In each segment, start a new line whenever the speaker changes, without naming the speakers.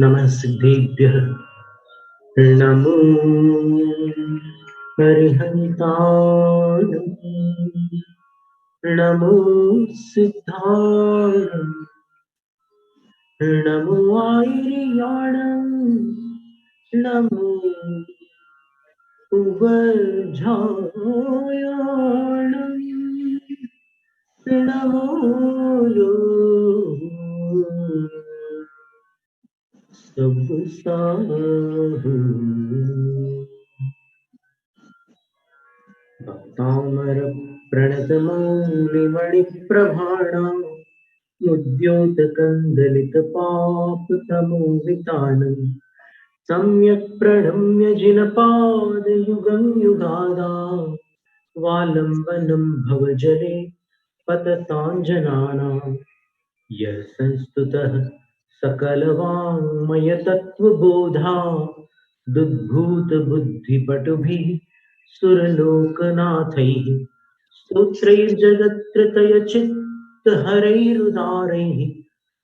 नमः सिद्धेभ्यः नमो हरिहन्ताय नमो सिद्धाय नमो आयर्याणं नमो उवझायाणं नमो भक्तामर प्रणतमौलिमणिप्रभाणां मुद्योतकन्दलितपापतमोवितानं सम्यक् प्रणम्य जिनपादयुगं युगादा वालम्बनं भवजले पतताञ्जनानां यः संस्तुतः सकलवाङ्मयतत्त्वबोधा दुद्भूतबुद्धिपटुभिः सुरलोकनाथैः स्तोत्रैर्जगत्त्रतयचित्तहरैरुदारैः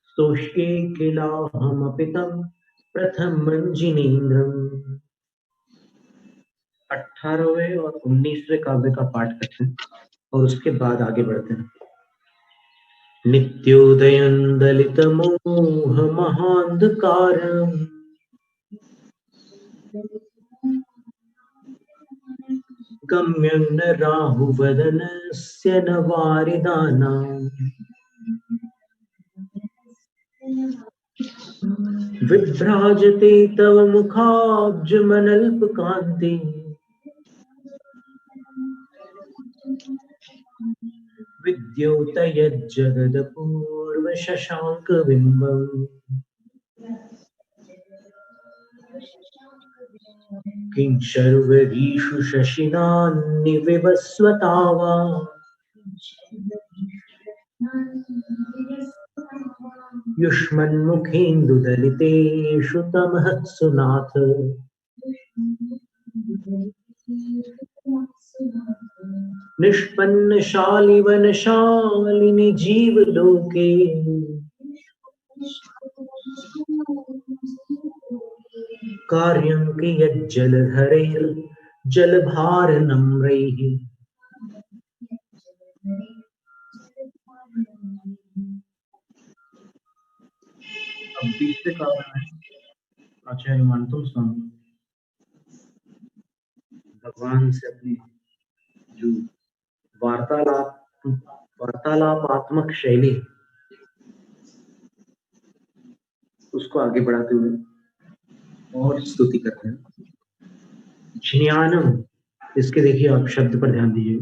स्तोष्ये किलाहमपि तं प्रथमं जिनेन्द्रम्। 18वें और 19वें काव्य का पाठ करते हैं और उसके बाद आगे बढ़ते हैं। नित्योदयं दलितमोहमहान्धकारम् गम्यं न राहुवदनस्य न वारिदानाम् विभ्राजते तव मुखाब्जमनल्पकान्ति विद्योतयज्जगदपूर्वशशाङ्कबिम्बम् किं शर्वरीषु शशिनान्निविवस्वतावा युष्मन्मुखेन्दुदलितेषु तमः सुनाथ निष्पन्नशालिवनशालिनि जीवलोके कार्यं कियज्जलधरैर्जलभारनम्रैः अब 20 का आचार्य मानतुम स्वामी भगवान से अपनी जो वार्तालापात्मक शैली उसको आगे बढ़ाते हुए और स्तुति करते हैं। ज्ञानम, इसके देखिए आप शब्द पर ध्यान दीजिए।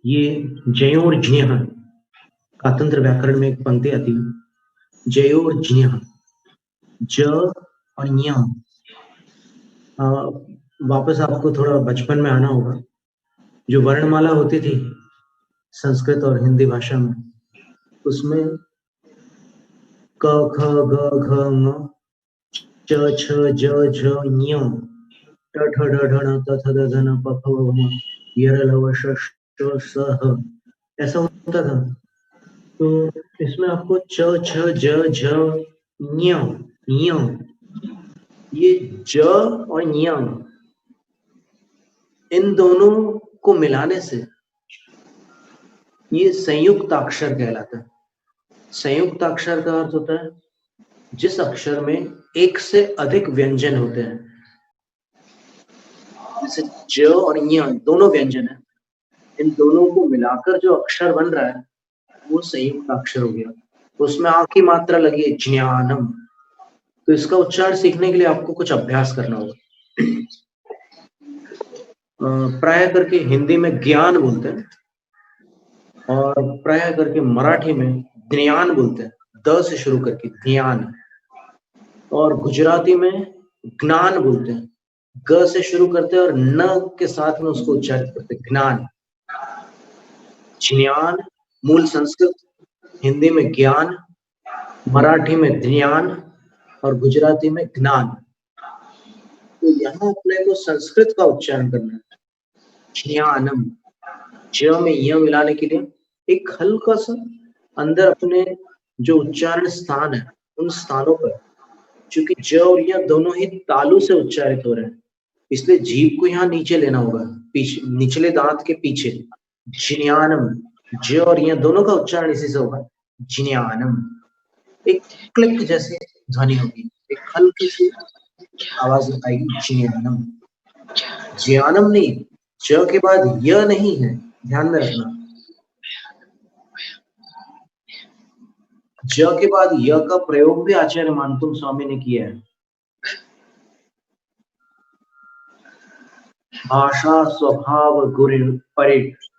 ये जयोर ज्ञः कातंत्र व्याकरण में एक पंक्ति आती है, जयोर ज्ञः, ज और ञ। वापस आपको थोड़ा बचपन में आना होगा। जो वर्णमाला होती थी संस्कृत और हिंदी भाषा में, उसमें क ख ग घ ङ च छ ज झ ञ ट ठ ड ढ ण त थ द ध न प फ व म य र ल व श श स ह ऐसा होता था। तो इसमें आपको च छ ज झ ञ ञ, ये ज और ञ, इन दोनों को मिलाने से ये संयुक्त अक्षर कहलाता है। संयुक्त अक्षर का अर्थ होता है जिस अक्षर में एक से अधिक व्यंजन होते हैं। जैसे ज और ञ दोनों व्यंजन है, इन दोनों को मिलाकर जो अक्षर बन रहा है वो संयुक्त अक्षर हो गया। तो उसमें आ की मात्रा लगी है ज्ञानम। तो इसका उच्चारण सीखने के लिए आपको कुछ अभ्यास करना होगा। प्राय करके हिंदी में ज्ञान बोलते हैं और प्राय करके मराठी में ज्ञान बोलते हैं, द से शुरू करके ज्ञान। और गुजराती में ज्ञान बोलते हैं, ग से शुरू करते हैं और न के साथ में उसको उच्चारित करते हैं, ज्ञान। ज्ञान मूल संस्कृत, हिंदी में ज्ञान, मराठी में ज्ञान और गुजराती में ज्ञान। तो यहाँ अपने को संस्कृत का उच्चारण करना है, ज्ञानम। ज में य मिलाने के लिए एक हल्का सा अंदर अपने जो उच्चारण स्थान है उन स्थानों पर, चूंकि ज और य दोनों ही तालु से उच्चारित हो रहे हैं, इसलिए जीभ को यहाँ नीचे लेना होगा, पीछे, निचले दांत के पीछे। जिन्यानम, ज और य दोनों का उच्चारण इसी से होगा, जिन्यानम। एक क्लिक जैसे ध्वनि होगी, एक हल्की सी आवाज आएगी, जिन्यानम। ज्ञानम नहीं, ज के बाद य नहीं है, ध्यान में रखना। ज के बाद य का प्रयोग भी आचार्य मानतुम स्वामी ने किया है। भाषा स्वभाव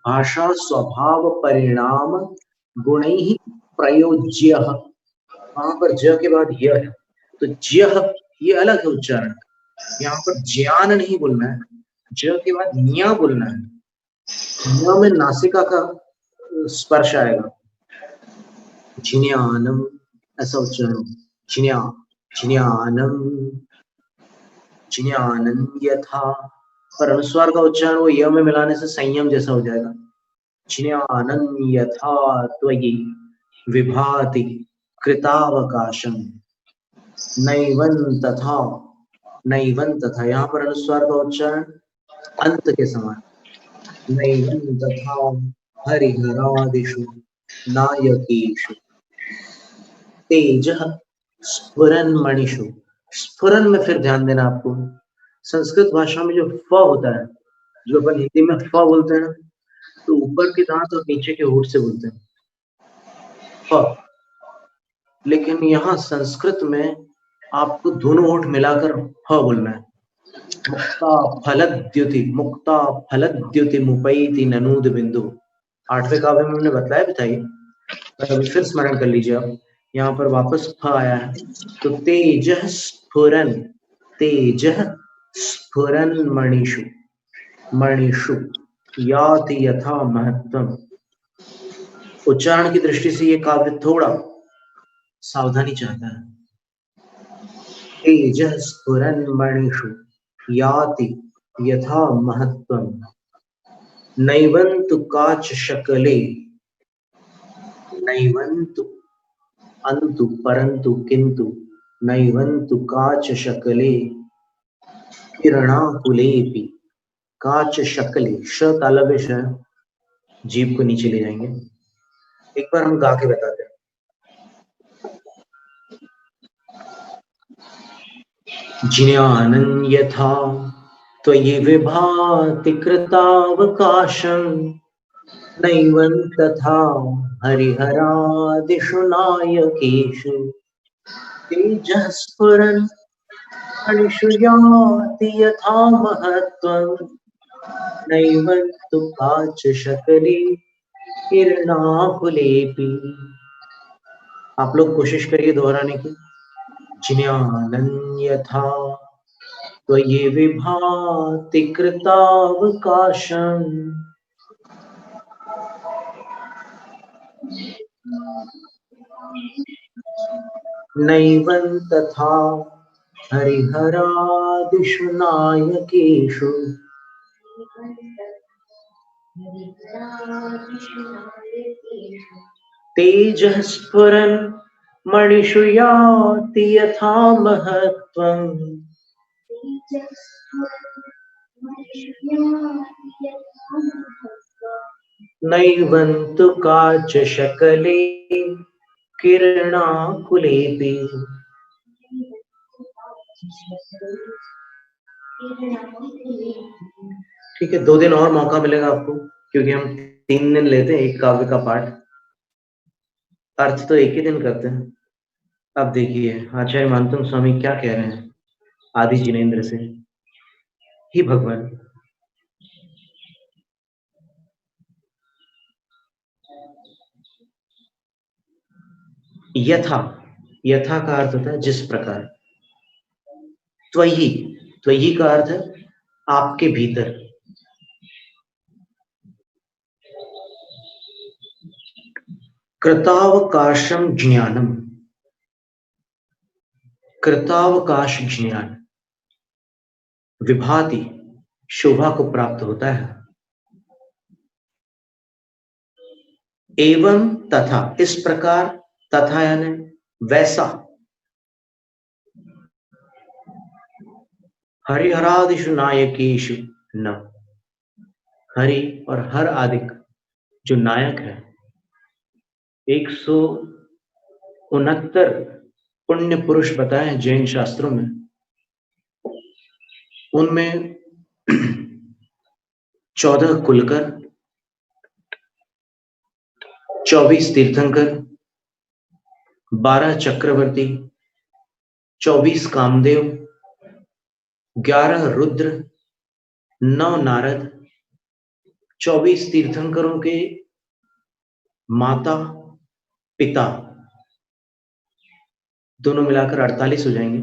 भाषा स्वभाव परिणाम गुणैः प्रयोज्य, वहां पर ज के बाद य है, तो ज्य ये अलग है उच्चारण। यहाँ पर ज्ञान नहीं बोलना है, ज के बाद न्या बोलना है। न्या में नासिका का स्पर्श आएगा, जिन्यानम, ऐसा उच्चारण, जिन्यानम, जिन्यानम यथा, पर अनुस्वार का उच्चारण वो य में मिलाने से संयम जैसा हो जाएगा। जिन्यानम यथा त्वयि विभाति कृतावकाशम, नैवं तथा, नैवं तथा, यहाँ पर अनुस्वार का उच्चारण अंत के समान, नैवं तथा हरिहरादिषु नायकेषु तेजः स्फुरन मणिषु। स्फुरन में फिर ध्यान देना आपको, संस्कृत भाषा में जो फ होता है, जो अपन हिंदी में फ बोलते हैं ना, तो ऊपर के दांत और नीचे के होंठ से बोलते हैं फ, लेकिन यहाँ संस्कृत में आपको दोनों होंठ मिलाकर फ बोलना है। मुक्ता फलद्युति, मुक्ता फलद्युति मुपैति ननूद बिंदु, 8वें काव्य में हमने बताया भी था ये, पर अभी फिर स्मरण कर लीजिए आप। यहाँ पर वापस फ आया है, तो तेजः स्फुरन, तेजः स्फुरन मणिषु, मणिषु याति यथा महत्वम। उच्चारण की दृष्टि से ये काव्य थोड़ा सावधानी चाहता है। तेजः स्फुरन मणिषु याति यथा महत्वम, नैवन्तु काच शकले, नैवन्तु अंतु परंतु किंतु, नैवन्तु काच शकले किरणाकुलेपि, काच शकले, श तालव्य श, जीभ को नीचे ले जाएंगे। एक बार हम गा के बताते हैं। जिन्यानं यथा त्वयि विभाति कृतावकाशं, नैवं तथा हरिहरादिषु नायकेषु तेजः स्फुरन् मणिषु याति यथा महत्वं, नैवं तु काच शकले किरणाकुलेपि। आप लोग कोशिश करिए दोहराने की। जिन्यानं यथा त्वयि विभाति कृतावकाशं, नैवं तथा हरिहरादिषु नायकेषु तेजः स्फुरन् मणिषु याति यथा महत्वं, नैवं तु काच शकले किरणाकुलेपि। ठीक है, 2 दिन और मौका मिलेगा आपको, क्योंकि हम 3 दिन लेते हैं एक काव्य का पाठ, अर्थ तो एक ही दिन करते हैं। अब देखिए आचार्य मानतुम स्वामी क्या कह रहे हैं आदि जिनेन्द्र से। ही भगवान, यथा, यथा का अर्थ होता है जिस प्रकार, त्वयि, त्वयि का अर्थ है आपके भीतर, कृतावकाशम ज्ञानम, कृतावकाश ज्ञान, विभाति शोभा को प्राप्त होता है, एवं तथा इस प्रकार, तथा यानी वैसा, हरिहरादिषु नायकेषु न, हरि और हर आदिक जो नायक है, 169 पुण्य पुरुष बताए हैं जैन शास्त्रों में, उनमें 14 कुलकर, 24 तीर्थंकर, 12 चक्रवर्ती, 24 कामदेव, 11 रुद्र, 9 नारद, 24 तीर्थंकरों के माता पिता, दोनों मिलाकर 48 हो जाएंगे,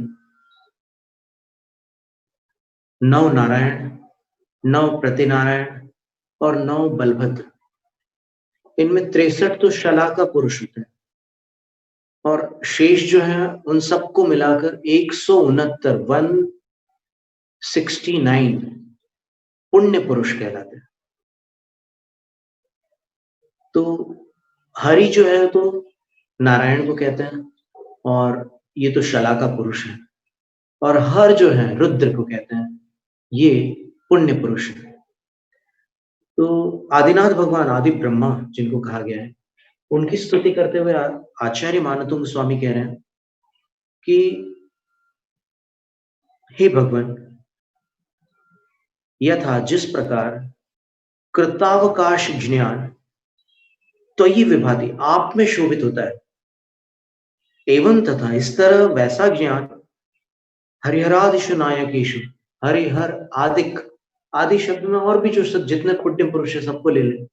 9 नारायण, 9 प्रतिनारायण और 9 बलभद्र। इनमें 63 तो शलाका पुरुष होते हैं और शेष जो है उन सबको मिलाकर 169 पुण्य पुरुष कहलाते हैं। तो हरि जो है तो नारायण को कहते हैं और ये तो शलाका पुरुष है, और हर जो है रुद्र को कहते हैं, ये पुण्य पुरुष है। तो आदिनाथ भगवान आदि ब्रह्मा जिनको कहा गया है, उनकी स्तुति करते हुए आचार्य मानतुंग स्वामी कह रहे हैं कि हे भगवान, यथा जिस प्रकार कृतावकाश ज्ञान त्वयि विभाति आप में शोभित होता है, एवं तथा इस तरह वैसा ज्ञान हरिहरादिषु नायकेषु, हरिहर आदिक, आदि शब्द में और भी जो सब जितने पुण्य पुरुष है सबको ले ले,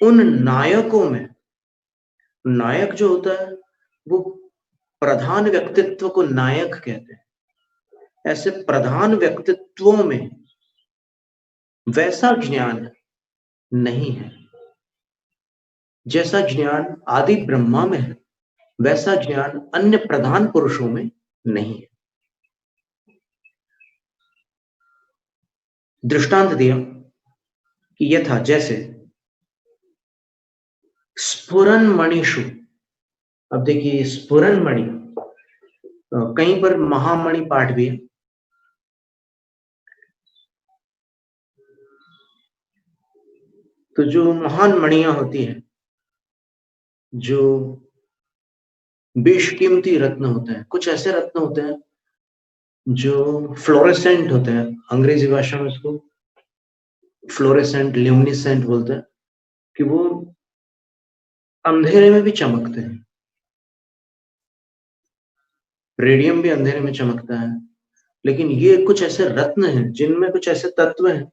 उन नायकों में, नायक जो होता है वो प्रधान व्यक्तित्व को नायक कहते हैं। ऐसे प्रधान व्यक्तित्वों में वैसा ज्ञान नहीं है जैसा ज्ञान आदि ब्रह्मा में है, वैसा ज्ञान अन्य प्रधान पुरुषों में नहीं है। दृष्टांत दिया कि यथा जैसे स्फुरन मणिषु, अब देखिए स्फुरन मणि, कहीं पर महामणि पाठ भी है, तो जो महान मणियां होती हैं, जो बेशकीमती रत्न होते हैं, कुछ ऐसे रत्न होते हैं जो फ्लोरेसेंट होते हैं, अंग्रेजी भाषा में उसको फ्लोरेसेंट ल्यूमिनेसेंट बोलते हैं, कि वो अंधेरे में भी चमकते हैं। रेडियम भी अंधेरे में चमकता है, लेकिन ये कुछ ऐसे रत्न हैं जिनमें कुछ ऐसे तत्व हैं,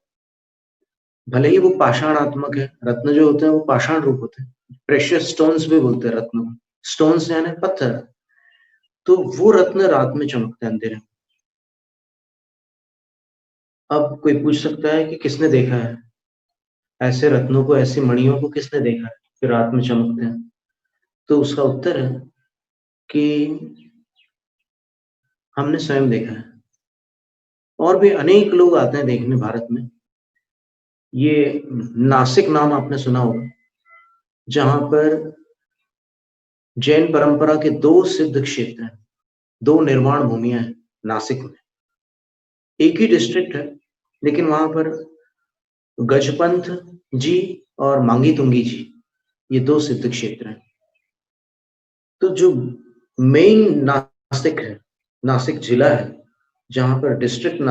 भले ही वो पाषाणात्मक है, रत्न जो होते हैं वो पाषाण रूप होते हैं, प्रेशियस स्टोन्स भी बोलते हैं रत्न को, स्टोन्स यानी पत्थर, तो वो रत्न रात में चमकते हैं अंधेरे में। अब कोई पूछ सकता है कि किसने देखा है ऐसे रत्नों को, ऐसी मणियों को किसने देखा है कि रात में चमकते हैं? तो उसका उत्तर है कि हमने स्वयं देखा है, और भी अनेक लोग आते हैं देखने भारत में। ये नासिक नाम आपने सुना होगा, जहां पर जैन परंपरा के 2 सिद्ध क्षेत्र हैं, 2 निर्माण भूमियां हैं नासिक में। एक ही डिस्ट्रिक्ट है, लेकिन वहां पर गजपंथ जी और मांगी तुंगी जी, ये 2 सिद्ध क्षेत्र हैं। तो जो मेन नासिक है, नासिक जिला है, जहां पर डिस्ट्रिक्ट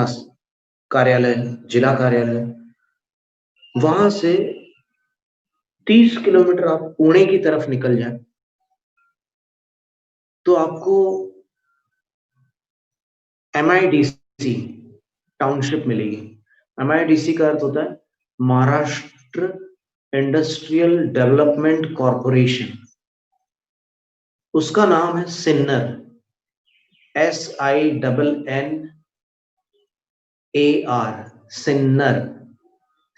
कार्यालय, जिला कार्यालय, वहां से 30 किलोमीटर आप पुणे की तरफ निकल जाए तो आपको MIDC टाउनशिप मिलेगी। MIDC का अर्थ होता है महाराष्ट्र इंडस्ट्रियल डेवलपमेंट कॉरपोरेशन। उसका नाम है सिन्नर, SINNAR, सिन्नर।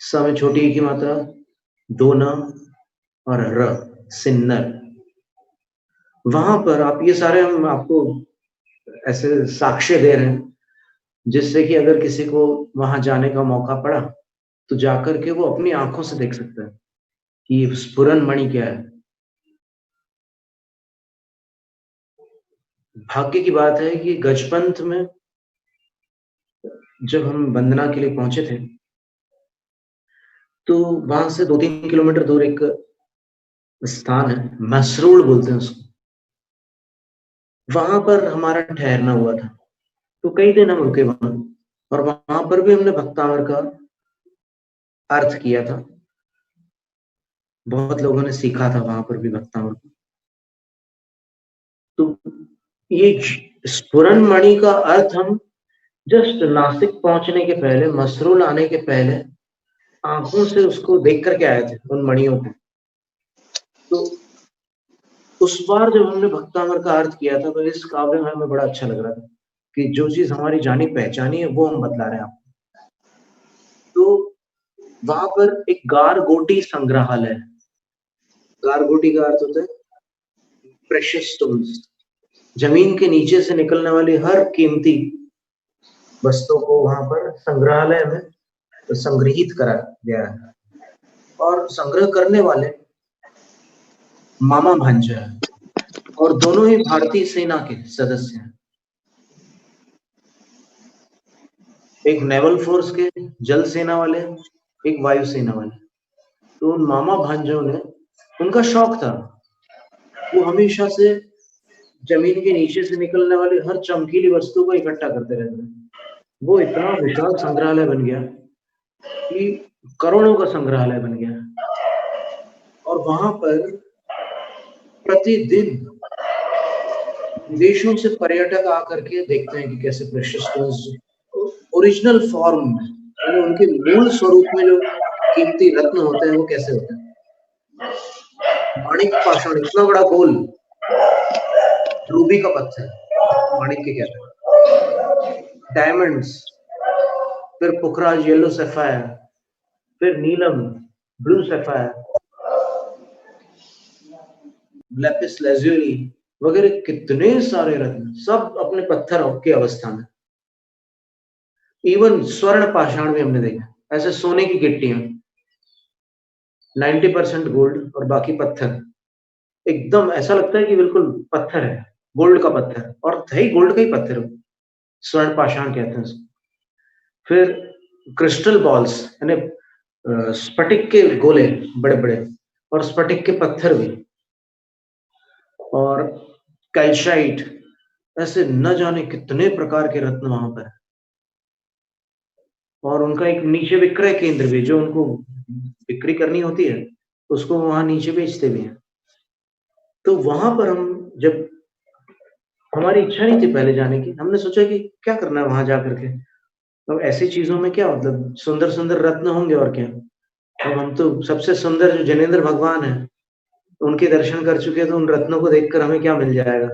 स में छोटी की मात्रा, 2 न और र, सिन्नर। वहां पर आप, ये सारे हम आपको ऐसे साक्ष्य दे रहे हैं जिससे कि अगर किसी को वहां जाने का मौका पड़ा तो जाकर के वो अपनी आंखों से देख सकता है कि स्फुरन मणि क्या है। भाग्य की बात है कि गजपंत में जब हम वंदना के लिए पहुंचे थे, तो वहां से 2-3 किलोमीटर दूर एक स्थान है, मसरूड़ बोलते हैं उसको। वहां पर हमारा ठहरना हुआ था, तो कई दिन हम रुके वहां, और वहां पर भी हमने भक्तामर का अर्थ किया था। बहुत लोगों ने सीखा था वहां पर भी भक्तामर को। तो ये स्फुरन मणि का अर्थ हम जस्ट नासिक पहुंचने के पहले, मसरूल आने के पहले आंखों से उसको देख करके आए थे, उन मणियों को। तो उस बार जब हमने भक्तामर का अर्थ किया था, तो इस काव्य में हमें बड़ा अच्छा लग रहा था कि जो चीज हमारी जानी पहचानी है वो हम बतला रहे हैं आपको। तो वहां पर एक गारगोटी संग्रहालय है। गारगोटी का अर्थ होता है प्रेशियस स्टोन्स। जमीन के नीचे से निकलने वाली हर कीमती वस्तु को वहां पर संग्रहालय में संग्रहित करा गया है। और संग्रह करने वाले मामा भांजा है, और दोनों ही भारतीय सेना के सदस्य हैं। एक नेवल फोर्स के जल सेना वाले, एक वायु सेना वाले। तो उन मामा भांजों ने, उनका शौक था, वो हमेशा से जमीन के नीचे से निकलने वाली हर चमकीली वस्तु को इकट्ठा करते रहते हैं। वो इतना विशाल संग्रहालय बन गया कि करोड़ों का संग्रहालय बन गया। और वहां पर प्रतिदिन विदेशों से पर्यटक आकर के देखते हैं कि कैसे प्रेशियस स्टोन्स ओरिजिनल फॉर्म में, यानी उनके मूल स्वरूप में जो कीमती रत्न होते हैं वो कैसे होते हैं। माणिक पाषाण, इतना बड़ा गोल, रूबी का पत्थर, माणिक के कहते हैं। डायमंड्स, फिर पुखराज येलो सैफायर, फिर नीलम ब्लू सैफायर, लेपिस लेजुली वगैरह, कितने सारे रत्न, सब अपने पत्थर की अवस्था में। इवन स्वर्ण पाषाण भी हमने देखा, ऐसे सोने की गिट्टियां, 90% गोल्ड और बाकी पत्थर। एकदम ऐसा लगता है कि बिल्कुल पत्थर है, गोल्ड का पत्थर, और है ही गोल्ड का ही पत्थर हो। स्वर्ण पाषाण कहते हैं उसको। फिर क्रिस्टल बॉल्स, यानी स्फटिक के गोले बड़े बड़े, और स्फटिक के पत्थर भी, और कैल्साइट, ऐसे न जाने कितने प्रकार के रत्न वहां पर है। और उनका एक नीचे विक्रय केंद्र भी, जो उनको बिक्री करनी होती है उसको वहां नीचे बेचते भी हैं। तो वहां पर हम जब, हमारी इच्छा नहीं थी पहले जाने की, हमने सोचा कि क्या करना है वहां जाकर के, अब ऐसी चीजों में क्या मतलब, सुंदर सुंदर रत्न होंगे और क्या। अब हम तो सबसे सुंदर जो जनेंद्र भगवान है उनके दर्शन कर चुके हैं, तो उन रत्नों को देखकर हमें क्या मिल जाएगा।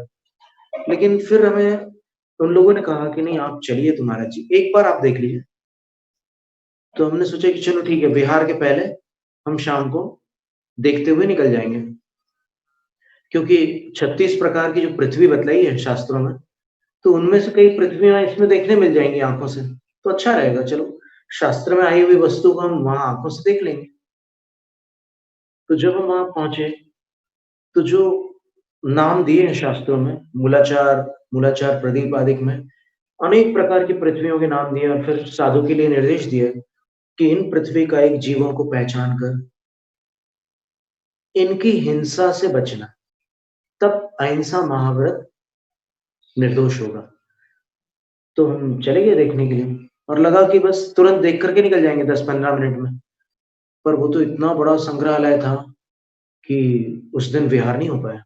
लेकिन फिर हमें उन लोगों ने कहा कि नहीं, आप चलिए, तुम्हारा जी एक बार आप देख लीजिए। तो हमने सोचा कि चलो ठीक है, बिहार के पहले हम शाम को देखते हुए निकल जाएंगे, क्योंकि 36 प्रकार की जो पृथ्वी बतलाई है शास्त्रों में, तो उनमें से कई पृथ्वियां इसमें देखने मिल जाएंगी आंखों से, तो अच्छा रहेगा। चलो, शास्त्र में आई हुई वस्तु को हम वहां आंखों से देख लेंगे। तो जब हम वहां पहुंचे, तो जो नाम दिए हैं शास्त्रों में, मूलाचार, मूलाचार प्रदीप आदि में अनेक प्रकार की पृथ्वियों के नाम दिए, और फिर साधु के लिए निर्देश दिए कि इन पृथ्वी का एक जीवों को पहचान कर इनकी हिंसा से बचना, तब अहिंसा महाव्रत निर्दोष होगा। तो हम चले गए देखने के लिए, और लगा कि बस तुरंत देख करके निकल जाएंगे 10-15 मिनट में। पर वो तो इतना बड़ा संग्रहालय था कि उस दिन विहार नहीं हो पाया।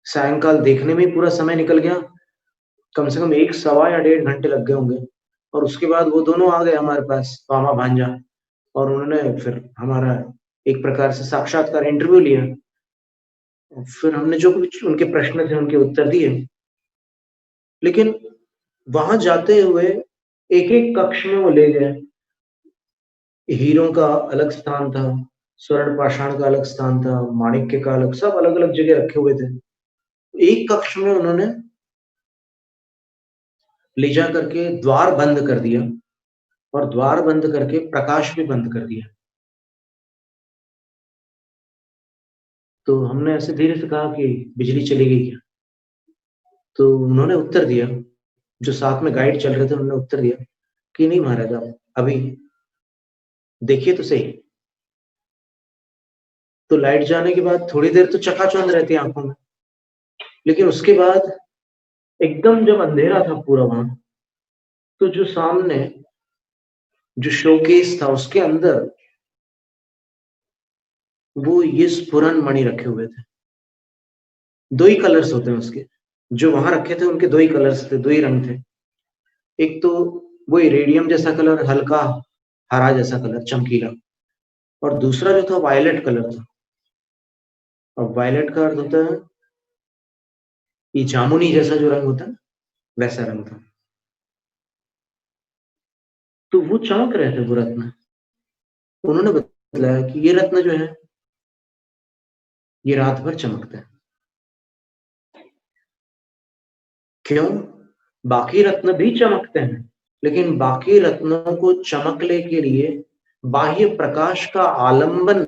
सायंकाल देखने में ही पूरा समय निकल गया, कम से कम 1 सवा या 1.5 घंटे लग गए होंगे। और उसके बाद वो दोनों आ गए हमारे पास, मामा भांजा, और उन्होंने फिर हमारा एक प्रकार से साक्षात्कार इंटरव्यू लिया। फिर हमने जो कुछ उनके प्रश्न थे उनके उत्तर दिए। लेकिन वहां जाते हुए एक एक कक्ष में वो ले गए। हीरों का अलग स्थान था, स्वर्ण पाषाण का अलग स्थान था, माणिक्य का अलग, सब अलग अलग जगह रखे हुए थे। एक कक्ष में उन्होंने ले जा करके द्वार बंद कर दिया, और द्वार बंद करके प्रकाश भी बंद कर दिया। तो हमने ऐसे धीरे से कहा कि बिजली चली गई क्या। तो उन्होंने उत्तर दिया, जो साथ में गाइड चल रहे थे उन्होंने उत्तर दिया कि नहीं महाराज, आप अभी देखिए तो सही। तो लाइट जाने के बाद थोड़ी देर तो चकाचौंध रहती है आंखों में, लेकिन उसके बाद एकदम जब अंधेरा था पूरा वहां, तो जो सामने जो शोकेस था उसके अंदर वो ये स्फुरन मणि रखे हुए थे। दो ही कलर्स होते हैं उसके, जो वहां रखे थे उनके दो ही कलर्स थे, दो ही रंग थे। एक तो वो रेडियम जैसा कलर, हल्का हरा जैसा कलर, चमकीला, और दूसरा जो था वायलेट कलर था। और वायलेट का अर्थ होता है ये जामुनी जैसा जो रंग होता है, वैसा रंग था। तो वो चमक रहे थे वो रत्न। उन्होंने बताया कि ये रत्न जो है ये रात भर चमकता है। क्यों? बाकी रत्न भी चमकते हैं, लेकिन बाकी रत्नों को चमकने के लिए बाह्य प्रकाश का आलंबन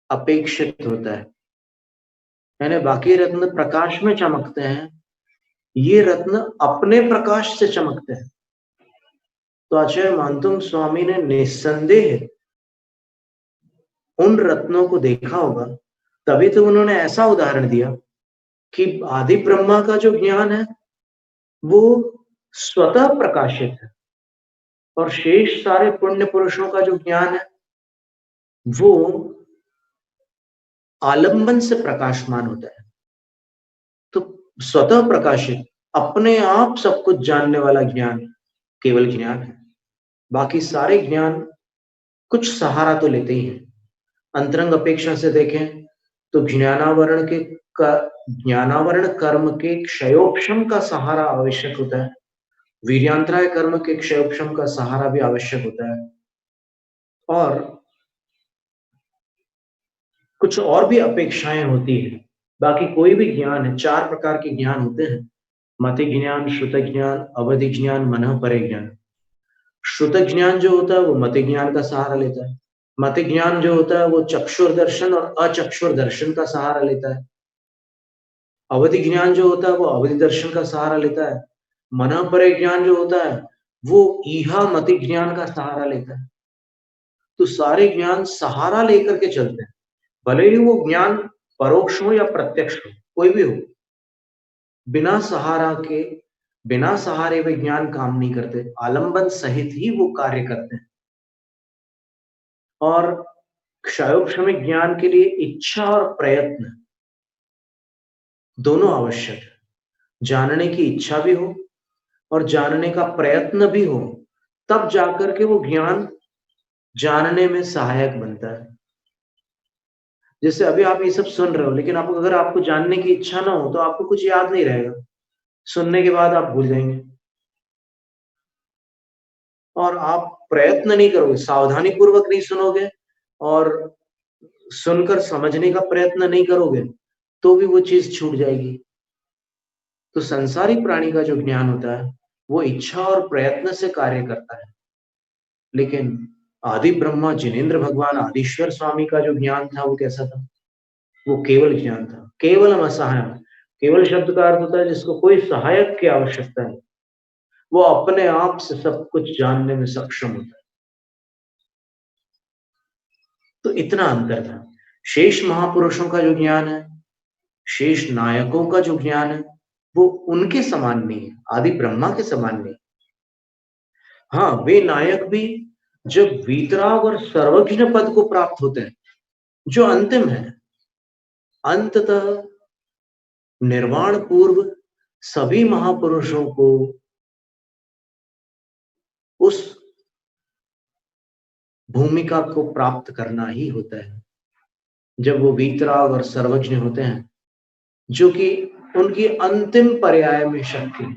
अपेक्षित होता है। यानी बाकी रत्न प्रकाश में चमकते हैं, ये रत्न अपने प्रकाश से चमकते हैं। तो आचार्य मानतुंग स्वामी ने निस्संदेह उन रत्नों को देखा होगा, तभी तो उन्होंने ऐसा उदाहरण दिया कि आदि ब्रह्मा का जो ज्ञान है वो स्वतः प्रकाशित है, और शेष सारे पुण्य पुरुषों का जो ज्ञान है वो आलंबन से प्रकाशमान होता है। तो स्वतः प्रकाशित, अपने आप सब कुछ जानने वाला ज्ञान केवल ज्ञान है। बाकी सारे ज्ञान कुछ सहारा तो लेते ही हैं। अंतरंग अपेक्षा से देखें तो ज्ञानावरण कर्म के क्षयोपशम का सहारा आवश्यक होता है, वीर्यांतराय कर्म के क्षयोपशम का सहारा भी आवश्यक होता है, और कुछ और भी अपेक्षाएं होती है। बाकी कोई भी ज्ञान है, चार प्रकार के ज्ञान होते हैं, मति ज्ञान, श्रुत ज्ञान, अवधि ज्ञान, मनः परे ज्ञान। श्रुत ज्ञान जो होता है वो मति ज्ञान का सहारा लेता है। मति ज्ञान जो होता है वो चक्षुर दर्शन और अचक्षुर दर्शन का सहारा लेता है। अवधि ज्ञान जो होता है वो अवधि दर्शन का सहारा लेता है। मनः परे ज्ञान जो होता है वो ईहा मति ज्ञान का सहारा लेता है। तो सारे ज्ञान सहारा लेकर के चलते हैं, भले ही वो ज्ञान परोक्ष हो या प्रत्यक्ष हो, कोई भी हो। बिना सहारा के, बिना सहारे वे ज्ञान काम नहीं करते, आलंबन सहित ही वो कार्य करते हैं। और क्षयोपशमिक ज्ञान के लिए इच्छा और प्रयत्न दोनों आवश्यक है। जानने की इच्छा भी हो और जानने का प्रयत्न भी हो, तब जाकर के वो ज्ञान जानने में सहायक बनता है। जैसे अभी आप ये सब सुन रहे हो, लेकिन आप अगर आपको जानने की इच्छा ना हो तो आपको कुछ याद नहीं रहेगा, सुनने के बाद आप भूल जाएंगे। और आप प्रयत्न नहीं करोगे, सावधानी पूर्वक नहीं सुनोगे और सुनकर समझने का प्रयत्न नहीं करोगे, तो भी वो चीज छूट जाएगी। तो संसारी प्राणी का जो ज्ञान होता है वो इच्छा और प्रयत्न से कार्य करता है, लेकिन आदि ब्रह्मा जिनेन्द्र भगवान आदिश्वर स्वामी का जो ज्ञान था वो कैसा था? वो केवल ज्ञान था, केवल असहाय। केवल शब्द का अर्थ होता है जिसको कोई सहायक की आवश्यकता नहीं, वो अपने आप से सब कुछ जानने में सक्षम होता है। तो इतना अंतर था। शेष महापुरुषों का जो ज्ञान है, शेष नायकों का जो ज्ञान है, वो उनके समान नहीं है, आदि ब्रह्मा के समान नहीं। हाँ, वे नायक भी जब वीतराग और सर्वज्ञ पद को प्राप्त होते हैं, जो अंतिम है, अंततः निर्वाण पूर्व सभी महापुरुषों को उस भूमिका को प्राप्त करना ही होता है, जब वो वीतराग और सर्वज्ञ होते हैं, जो कि उनकी अंतिम पर्याय में शक्ति है,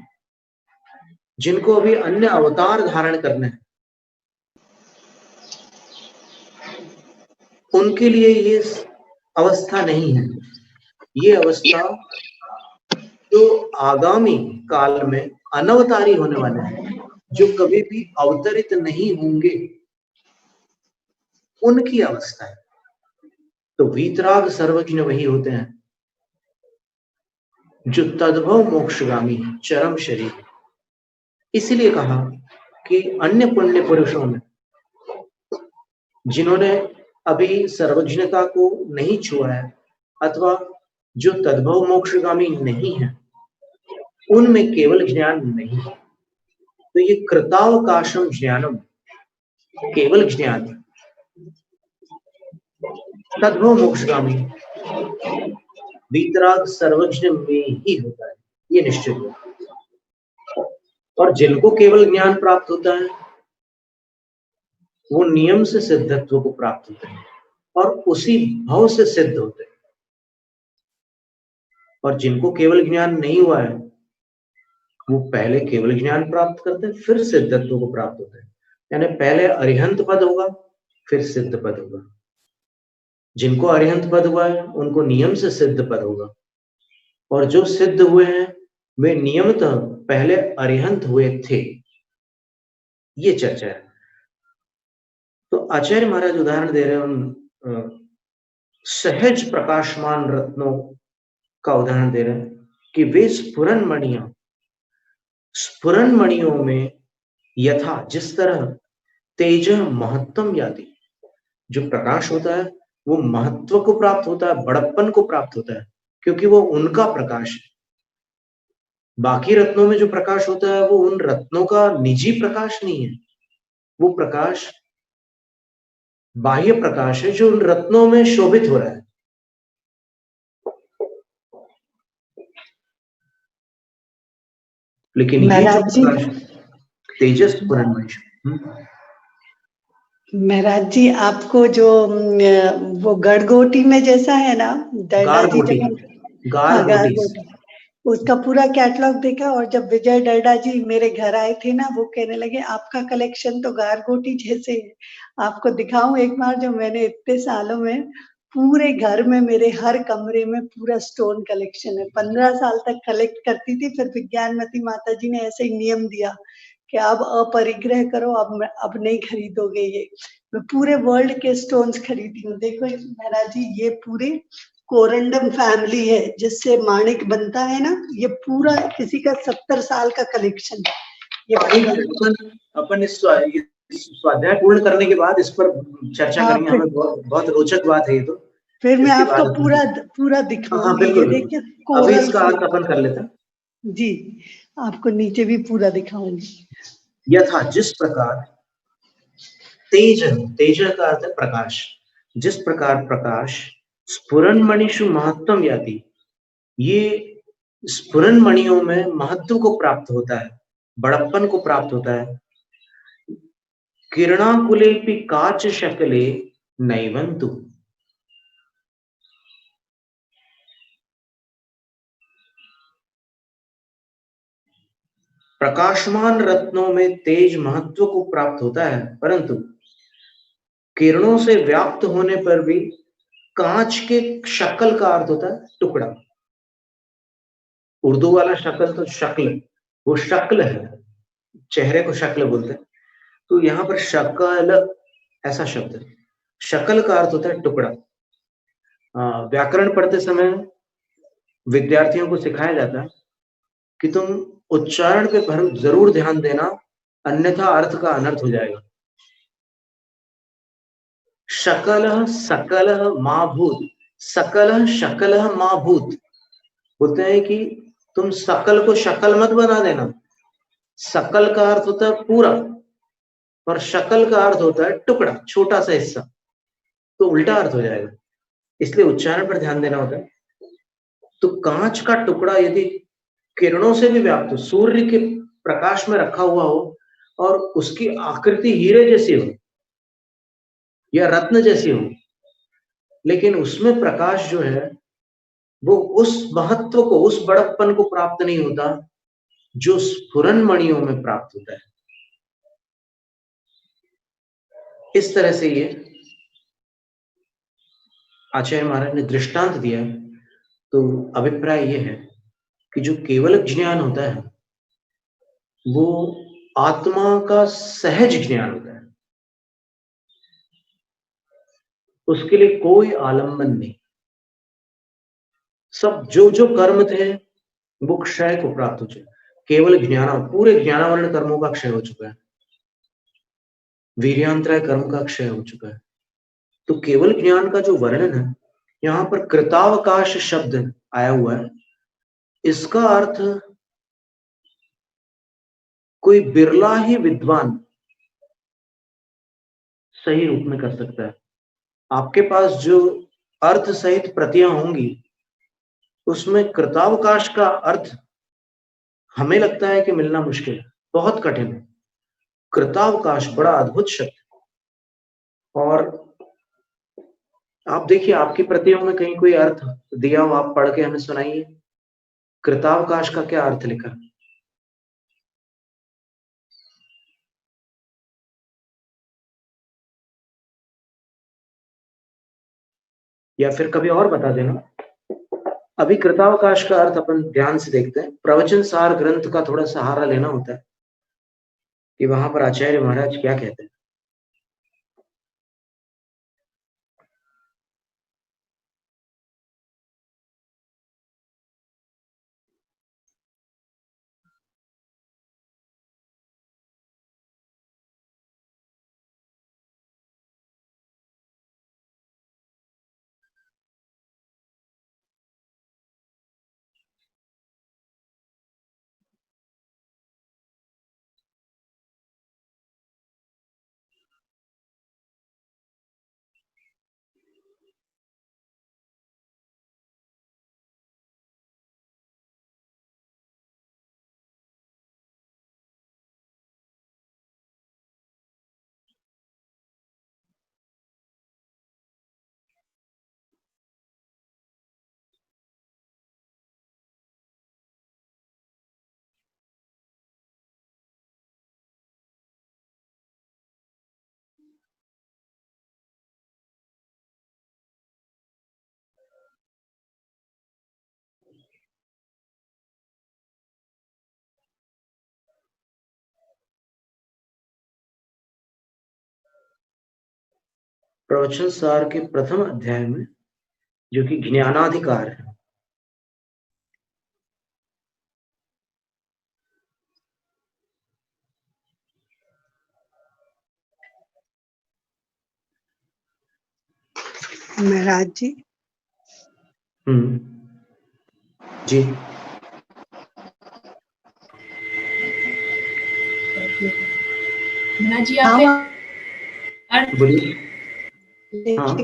जिनको अभी अन्य अवतार धारण करने हैं, उनके लिए ये अवस्था नहीं है। ये अवस्था जो आगामी काल में अनवतारी होने वाले हैं, जो कभी भी अवतरित नहीं होंगे, उनकी अवस्था है। तो वीतराग सर्वज्ञ वही होते हैं जो तद्भव मोक्षगामी है, चरम शरीर। इसलिए कहा कि अन्य पुण्य पुरुषों में जिन्होंने अभी सर्वज्ञता को नहीं छुआ है अथवा जो तद्भव मोक्षगामी नहीं है, उनमें केवल ज्ञान नहीं है। तो ये कृतावकाशम ज्ञानम, केवल ज्ञान तद्भव मोक्षगामी वीतराग सर्वज्ञ में ही होता है, ये निश्चित है। और जिनको केवल ज्ञान प्राप्त होता है वो नियम से सिद्धत्व को प्राप्त होते हैं और उसी भाव से सिद्ध होते हैं। और जिनको केवल ज्ञान नहीं हुआ है वो पहले केवल ज्ञान प्राप्त करते हैं, फिर सिद्धत्व को प्राप्त होते हैं। यानी पहले अरिहंत पद होगा, फिर सिद्ध पद होगा। जिनको अरिहंत पद हुआ है उनको नियम से सिद्ध पद होगा, और जो सिद्ध हुए हैं वे नियमतः पहले अरिहंत हुए थे। ये चर्चा है। तो आचार्य महाराज उदाहरण दे रहे हैं उन सहज प्रकाशमान रत्नों का उदाहरण दे रहे हैं कि वे स्फुरन मणियों में यथा जिस तरह तेज महत्तम याति, जो प्रकाश होता है वो महत्व को प्राप्त होता है, बड़प्पन को प्राप्त होता है, क्योंकि वो उनका प्रकाश है। बाकी रत्नों में जो प्रकाश होता है वो उन रत्नों का निजी प्रकाश नहीं है, वो प्रकाश बाह्य प्रकाश है जो उन रत्नों में शोभित हो रहा है। लेकिन ये जो प्रकाश तेजस पूर्ण
महाराज जी, आपको जो वो गड़गोटी में जैसा है ना, गारगोटी, उसका पूरा कैटलॉग देखा। और जब विजय डरडा जी मेरे घर आए थे ना, वो कहने लगे आपका कलेक्शन तो गारगोटी जैसे है। आपको दिखाऊं एक बार, जो मैंने इतने सालों में पूरे घर में, मेरे हर कमरे में पूरा स्टोन कलेक्शन है। 15 साल तक कलेक्ट करती थी, फिर विज्ञानमती माता जी ने ऐसे ही नियम दिया कि अब अपरिग्रह करो, अब नहीं खरीदोगे ये। मैं पूरे वर्ल्ड के स्टोन्स खरीदी हूँ। देखो महाराज जी, ये पूरे कोरंडम फैमिली है जिससे माणिक बनता है ना, ये पूरा किसी का 70 साल का कलेक्शन है। ये
अपन इस स्वाध्याय पूर्ण करने के बाद इस पर चर्चा करेंगे। हमें बहुत रोचक बात है ये। तो
फिर मैं आपको पूरा दिखाऊंगी। ये देखिए,
अभी इसका अंत अपन कर लेते हैं
जी, आपको नीचे भी पूरा दिखाऊंगी।
यथा जिस प्रकार तेज का अर्थ है प्रकाश, जिस प्रकार प्रकाश स्फुरन मणिषु महत्तम याति, ये स्फुरन मणियों में महत्व को प्राप्त होता है, बड़प्पन को प्राप्त होता है। किरणाकुलेपि काच शकले नैवंतु, प्रकाशमान रत्नों में तेज महत्व को प्राप्त होता है, परंतु किरणों से व्याप्त होने पर भी कांच के शक्ल का अर्थ होता है टुकड़ा। उर्दू वाला शक्ल तो शक्ल, वो शक्ल है, चेहरे को शक्ल बोलते हैं। तो यहाँ पर शक्ल ऐसा शब्द है। शक्ल का अर्थ होता है टुकड़ा। व्याकरण पढ़ते समय विद्यार्थियों को सिखाया जाता है कि तुम उच्चारण पे जरूर ध्यान देना, अन्यथा अर्थ का अनर्थ हो जाएगा। शकल सकल माँ भूत, सकल शकल माँ भूत बोलते हैं कि तुम सकल को शकल मत बना देना। सकल का अर्थ होता है पूरा और शकल का अर्थ होता है टुकड़ा, छोटा सा हिस्सा, तो उल्टा अर्थ हो जाएगा। इसलिए उच्चारण पर ध्यान देना होता है। तो कांच का टुकड़ा यदि किरणों से भी व्याप्त हो, सूर्य के प्रकाश में रखा हुआ हो और उसकी आकृति हीरे जैसी हो या रत्न जैसी हो, लेकिन उसमें प्रकाश जो है वो उस महत्व को, उस बड़प्पन को प्राप्त नहीं होता जो स्फुरन मणियों में प्राप्त होता है। इस तरह से ये आचार्य महाराज ने दृष्टांत दिया। तो अभिप्राय ये है कि जो केवल ज्ञान होता है वो आत्मा का सहज ज्ञान होता है, उसके लिए कोई आलंबन नहीं। सब जो जो कर्म थे वो क्षय को प्राप्त हो चुका है। केवल ज्ञान, पूरे ज्ञानावरण कर्मों का क्षय हो चुका है, वीर्यांतराय कर्म का क्षय हो चुका है। तो केवल ज्ञान का जो वर्णन है, यहाँ पर कृतावकाश शब्द आया हुआ है, इसका अर्थ कोई बिरला ही विद्वान सही रूप में कर सकता है। आपके पास जो अर्थ सहित प्रतियां होंगी, उसमें कृतावकाश का अर्थ हमें लगता है कि मिलना मुश्किल है, बहुत कठिन है। कृतावकाश बड़ा अद्भुत शब्द, और आप देखिए आपकी प्रतियों में कहीं कोई अर्थ दिया हो, आप पढ़ के हमें सुनाइए, कृतावकाश का क्या अर्थ लिखा? या फिर कभी और बता देना। अभी कृतावकाश का अर्थ अपन ध्यान से देखते हैं। प्रवचन सार ग्रंथ का थोड़ा सहारा लेना होता है कि वहां पर आचार्य महाराज क्या कहते हैं। प्रवचन सार के प्रथम अध्याय में, जो कि ज्ञानाधिकार है,
महाराज जी।
जी
महाराज जी आपने
बोलिए। हाँ,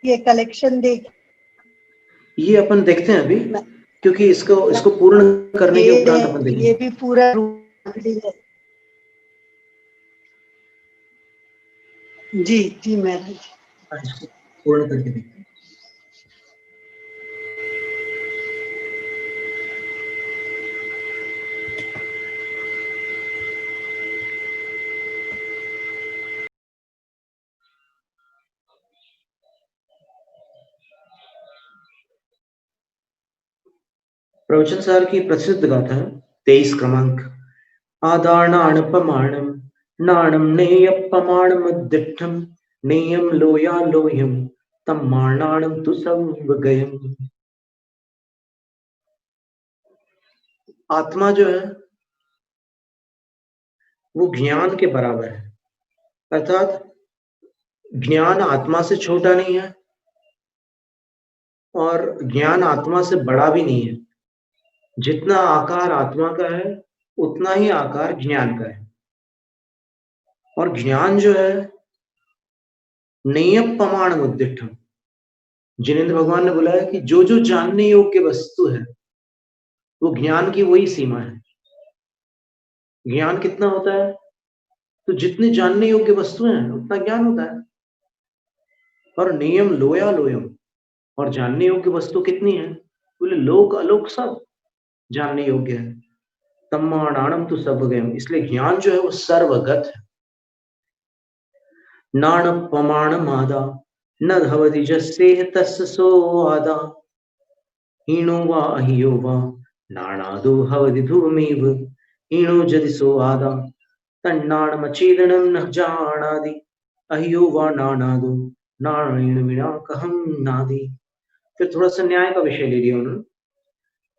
ये कलेक्शन देख,
ये अपन देखते हैं अभी, क्योंकि इसको पूर्ण करने के उपरांत अपन देखेंगे।
ये भी पूरा जी जी महाराज।
इसको पूर्ण करके देखते हैं। प्रवचन सार की प्रसिद्ध गाथा है 23 क्रमांक। आदानान पमाणम नाणम नेयपमाणमुद्दिष्टम नेयम लोया लोयम तम्माणाणम तु संवगयम। आत्मा जो है वो ज्ञान के बराबर है, अर्थात ज्ञान आत्मा से छोटा नहीं है और ज्ञान आत्मा से बड़ा भी नहीं है। जितना आकार आत्मा का है उतना ही आकार ज्ञान का है। और ज्ञान जो है नेयम प्रमाण उद्दिष्टम, जिनेन्द्र भगवान ने बोला है कि जो जो जानने योग्य वस्तु है वो ज्ञान की वही सीमा है। ज्ञान कितना होता है? तो जितने जानने योग्य वस्तुएं हैं उतना ज्ञान होता है। और नियम लोया लोयम, और जानने योग्य वस्तु कितनी है? बोले लोक अलोक सब जानने योग्य है। तम्माणाणम तो सर्वगयम, इसलिए ज्ञान जो है वो सर्वगत है। नाण प्रमाण मादा न धवति जस्ते तस्य सो आदा हीनो वा अहियो वा नाणादो हवति धूमेव हीनो जदि सो आदा तन्नाणमचेदनं न जानादि अहियो वा नाणादो नारायण विना कहम नादि। फिर थोड़ा सा न्याय का विषय ले लिया उन्होंने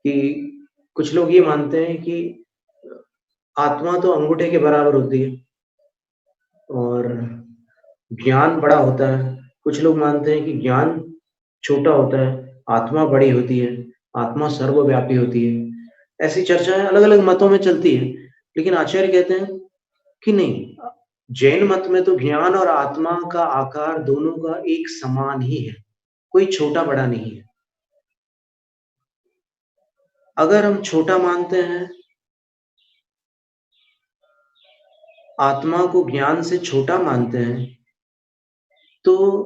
कि कुछ लोग ये मानते हैं कि आत्मा तो अंगूठे के बराबर होती है और ज्ञान बड़ा होता है। कुछ लोग मानते हैं कि ज्ञान छोटा होता है, आत्मा बड़ी होती है, आत्मा सर्वव्यापी होती है। ऐसी चर्चाएं अलग-अलग मतों में चलती है, लेकिन आचार्य कहते हैं कि नहीं, जैन मत में तो ज्ञान और आत्मा का आकार दोनों का एक समान ही है, कोई छोटा-बड़ा नहीं है। अगर हम छोटा मानते हैं, आत्मा को ज्ञान से छोटा मानते हैं, तो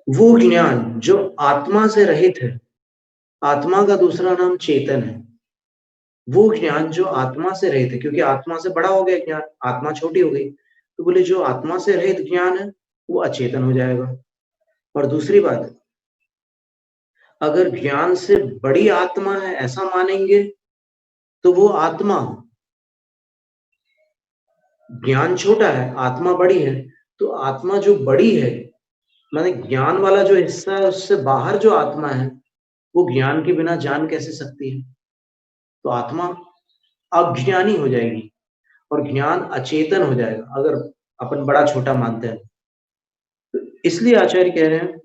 वो ज्ञान जो आत्मा से रहित है, आत्मा का दूसरा नाम चेतन है। वो ज्ञान जो आत्मा से रहित है, क्योंकि आत्मा से बड़ा हो गया ज्ञान, आत्मा छोटी हो गई, तो बोले जो आत्मा से रहित ज्ञान है, वो अचेतन हो जाएगा। और दूसरी बात, अगर ज्ञान से बड़ी आत्मा है ऐसा मानेंगे, तो वो आत्मा, ज्ञान छोटा है, आत्मा बड़ी है, तो आत्मा जो बड़ी है, माने ज्ञान वाला जो हिस्सा है उससे बाहर जो आत्मा है, वो ज्ञान के बिना जान कैसे सकती है? तो आत्मा अज्ञानी हो जाएगी और ज्ञान अचेतन हो जाएगा, अगर अपन बड़ा छोटा मानते हैं। तो इसलिए आचार्य कह रहे हैं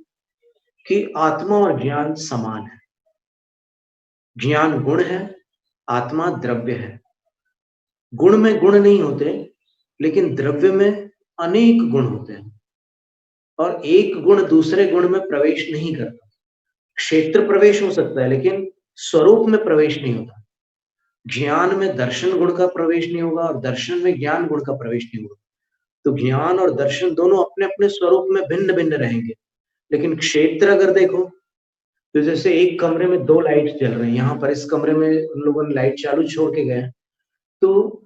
कि आत्मा और ज्ञान समान है। ज्ञान गुण है, आत्मा द्रव्य है। गुण में गुण नहीं होते, लेकिन द्रव्य में अनेक गुण होते हैं और एक गुण दूसरे गुण में प्रवेश नहीं करता। क्षेत्र प्रवेश हो सकता है, लेकिन स्वरूप में प्रवेश नहीं होता। ज्ञान में दर्शन गुण का प्रवेश नहीं होगा और दर्शन में ज्ञान गुण का प्रवेश नहीं होगा। तो ज्ञान और दर्शन दोनों अपने-अपने स्वरूप में भिन्न-भिन्न रहेंगे। लेकिन क्षेत्र अगर देखो, तो जैसे एक कमरे में 2 लाइट्स जल रही हैं, यहाँ पर इस कमरे में उन लोगों ने लाइट चालू छोड़ के गए, तो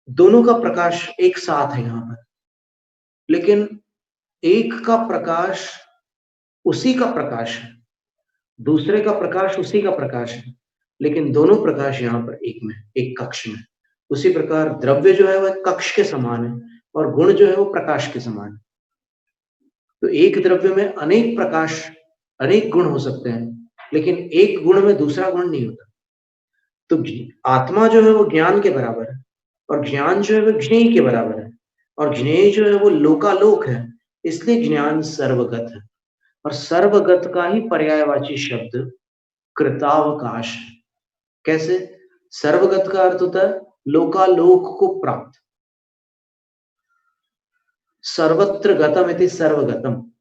दोनों का प्रकाश एक साथ है यहाँ पर। लेकिन एक का प्रकाश उसी का प्रकाश है, दूसरे का प्रकाश उसी का प्रकाश है, लेकिन दोनों प्रकाश यहाँ पर एक में, एक कक्ष में। उसी प्रकार द्रव्य जो है वह कक्ष के समान है और गुण जो है वो प्रकाश के समान है। तो एक द्रव्य में अनेक प्रकाश, अनेक गुण हो सकते हैं, लेकिन एक गुण में दूसरा गुण नहीं होता। तो आत्मा जो है वो ज्ञान के बराबर है और ज्ञान जो है वो ज्ञेय के बराबर है और ज्ञेय जो है वो लोकालोक है, इसलिए ज्ञान सर्वगत है। और सर्वगत का ही पर्यायवाची शब्द कृतावकाश है। कैसे? सर्वगत का अर्थ होता है लोकालोक को प्राप्त। सर्वत्र गतम इति सर्वगतम,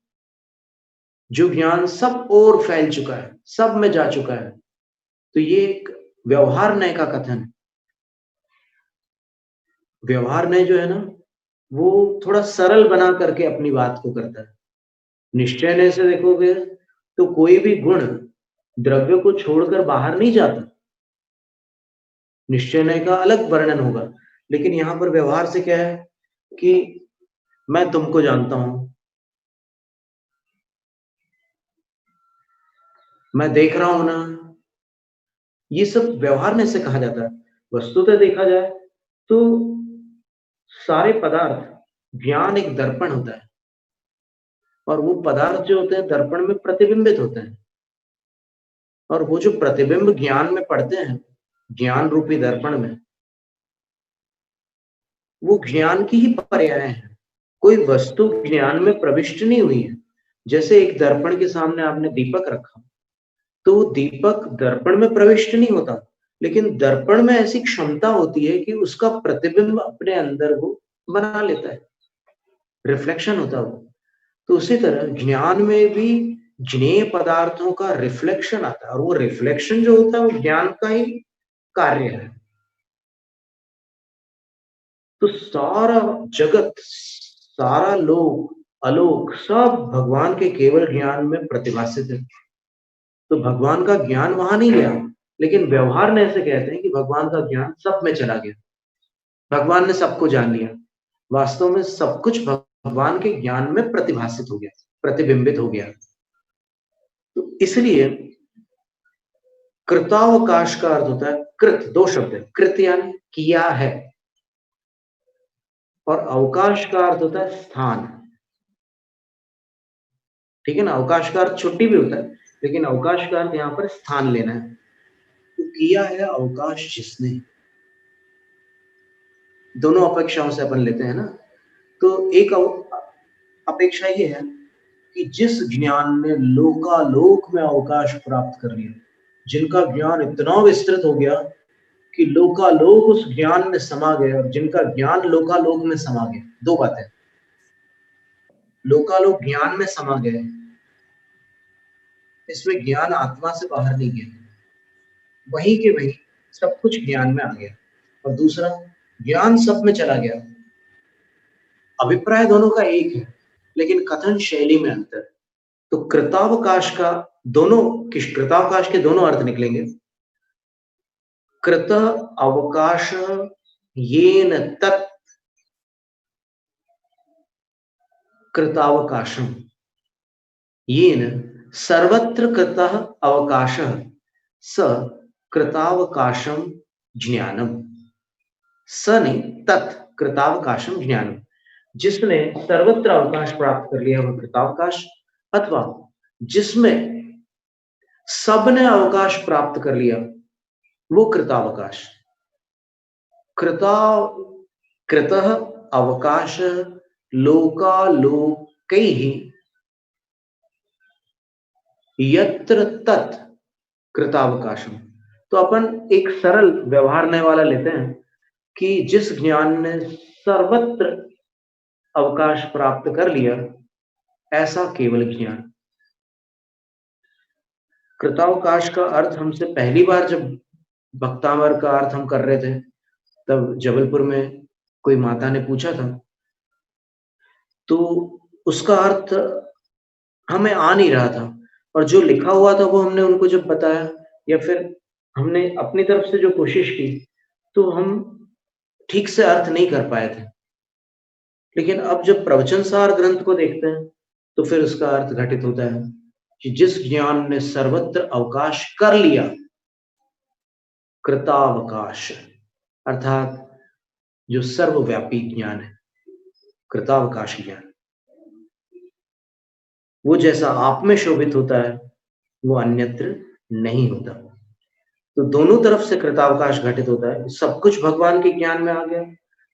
जो ज्ञान सब ओर फैल चुका है, सब में जा चुका है। तो ये एक व्यवहार नय का कथन है। व्यवहार नय जो है ना, वो थोड़ा सरल बना करके अपनी बात को करता है। निश्चय नय से देखोगे तो कोई भी गुण द्रव्य को छोड़कर बाहर नहीं जाता। निश्चय नय का अलग वर्णन होगा, लेकिन यहाँ पर व्यवहार से क्या है कि मैं तुमको जानता हूं, मैं देख रहा हूं ना, ये सब व्यवहार में से कहा जाता है। वस्तुतः देखा जाए तो सारे पदार्थ, ज्ञान एक दर्पण होता है और वो पदार्थ जो होते हैं दर्पण में प्रतिबिंबित होते हैं और वो जो प्रतिबिंब ज्ञान में पड़ते हैं, ज्ञान रूपी दर्पण में, वो ज्ञान की ही पर्याय है। कोई वस्तु ज्ञान में प्रविष्ट नहीं हुई है। जैसे एक दर्पण के सामने आपने दीपक रखा, तो वो दीपक दर्पण में प्रविष्ट नहीं होता, लेकिन दर्पण में ऐसी क्षमता होती है कि उसका प्रतिबिंब अपने अंदर वो बना लेता है, रिफ्लेक्शन होता है वो। तो उसी तरह ज्ञान में भी ज्ञेय पदार्थों का रिफ्लेक्शन आता है और वो रिफ्लेक्शन जो होता है वो ज्ञान का ही कार्य है। तो सारा जगत, सारा लोक, अलोक सब भगवान के केवल ज्ञान में प्रतिभासित है। तो भगवान का ज्ञान वहां नहीं गया, लेकिन व्यवहार में ऐसे कहते हैं कि भगवान का ज्ञान सब में चला गया। भगवान ने सबको जान लिया। वास्तव में सब कुछ भगवान के ज्ञान में प्रतिभासित हो गया, प्रतिबिंबित हो गया। तो इसलिए कृतावकाश का अर्थ होता है, कृत दो शब्द है, कृत यानी किया है और अवकाश का अर्थ होता है स्थान। ठीक है ना, अवकाश का अर्थ छुट्टी भी होता है, लेकिन अवकाश का अर्थ यहाँ पर स्थान लेना है। तो किया है अवकाश जिसने, दोनों अपेक्षाओं से अपन लेते हैं ना। तो एक अपेक्षा ये है कि जिस ज्ञान ने लोकालोक में अवकाश प्राप्त कर लिया, जिनका ज्ञान इतना विस्तृत हो गया कि लोकालोक उस ज्ञान में समा गए, और जिनका ज्ञान लोकालोक में समा गया, दो बातें, लोकालोक ज्ञान में समा गए, इसमें ज्ञान आत्मा से बाहर नहीं गया, वहीं के वहीं सब कुछ ज्ञान में आ गया। और दूसरा, ज्ञान सब में चला गया। अभिप्राय दोनों का एक है, लेकिन कथन शैली में अंतर। तो कृतावकाश का दोनों, कृतावकाश के दोनों अर्थ निकलेंगे। कृत अवकाश येन तत् कृतावकाशम, येन सर्वत्र कृतः अवकाशः स कृतावकाशम ज्ञानम। स ने तत् कृतावकाशम ज्ञानम, जिसने सर्वत्र अवकाश प्राप्त कर लिया वह कृतावकाश, अथवा जिसमें सबने अवकाश प्राप्त कर लिया वो कृतावकाश। कृतः अवकाश लोकालोकैः यत्र तत् कृतावकाशम। तो अपन एक सरल व्यवहारने वाला लेते हैं कि जिस ज्ञान ने सर्वत्र अवकाश प्राप्त कर लिया, ऐसा केवल ज्ञान। कृतावकाश का अर्थ हमसे पहली बार जब भक्तामर का अर्थ हम कर रहे थे, तब जबलपुर में कोई माता ने पूछा था, तो उसका अर्थ हमें आ नहीं रहा था, और जो लिखा हुआ था वो हमने उनको जब बताया, या फिर हमने अपनी तरफ से जो कोशिश की, तो हम ठीक से अर्थ नहीं कर पाए थे। लेकिन अब जब प्रवचन सार ग्रंथ को देखते हैं, तो फिर उसका अर्थ घटित होता है कि जिस ज्ञान ने सर्वत्र अवकाश कर लिया, कृतावकाश, अर्थात जो सर्वव्यापी ज्ञान है, कृतावकाश ज्ञान, वो जैसा आप में शोभित होता है वो अन्यत्र नहीं होता। तो दोनों तरफ से कृतावकाश घटित होता है। सब कुछ भगवान के ज्ञान में आ गया,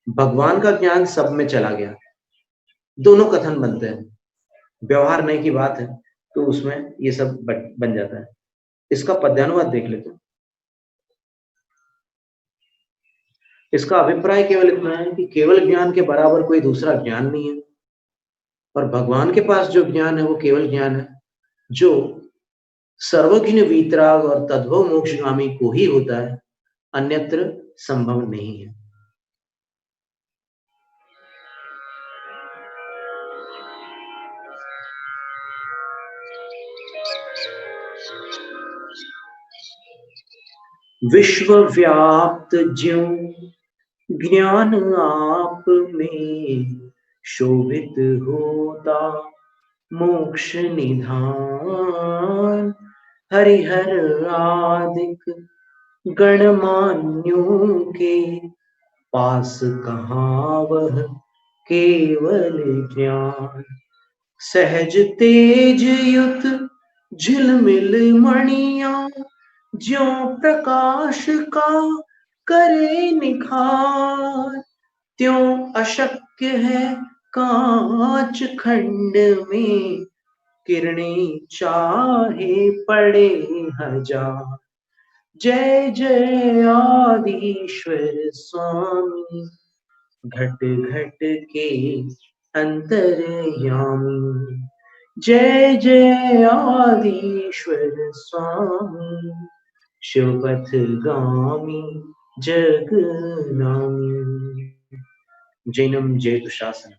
भगवान का ज्ञान सब में चला गया, दोनों कथन बनते हैं। व्यवहार नहीं की बात है तो उसमें ये सब बन जाता है। इसका पद्यानुवाद देख लेते हैं। इसका अभिप्राय केवल इतना है कि केवल ज्ञान के बराबर कोई दूसरा ज्ञान नहीं है, और भगवान के पास जो ज्ञान है वो केवल ज्ञान है जो सर्वज्ञ वीतराग और तद्भव मोक्षगामी को ही होता है, अन्यत्र संभव नहीं है। विश्वव्याप्त ज्यों ज्ञान आप में शोभित होता, मोक्ष निधान हरिहर आदिक गणमान्यों के पास कहाँ वह केवल ज्ञान। सहज तेज युत झिलमिल मणियां, ज्यों प्रकाश का करे निखार, त्यों अशक्य है कांच खंड में, किरणें चाहे पड़े हजार। जय जय आदिश्वर स्वामी, घट घट के अंतर्यामी। जय जय आदिश्वर स्वामी, शिवपथ गामी जगनामी। जैनम जयतु शासन।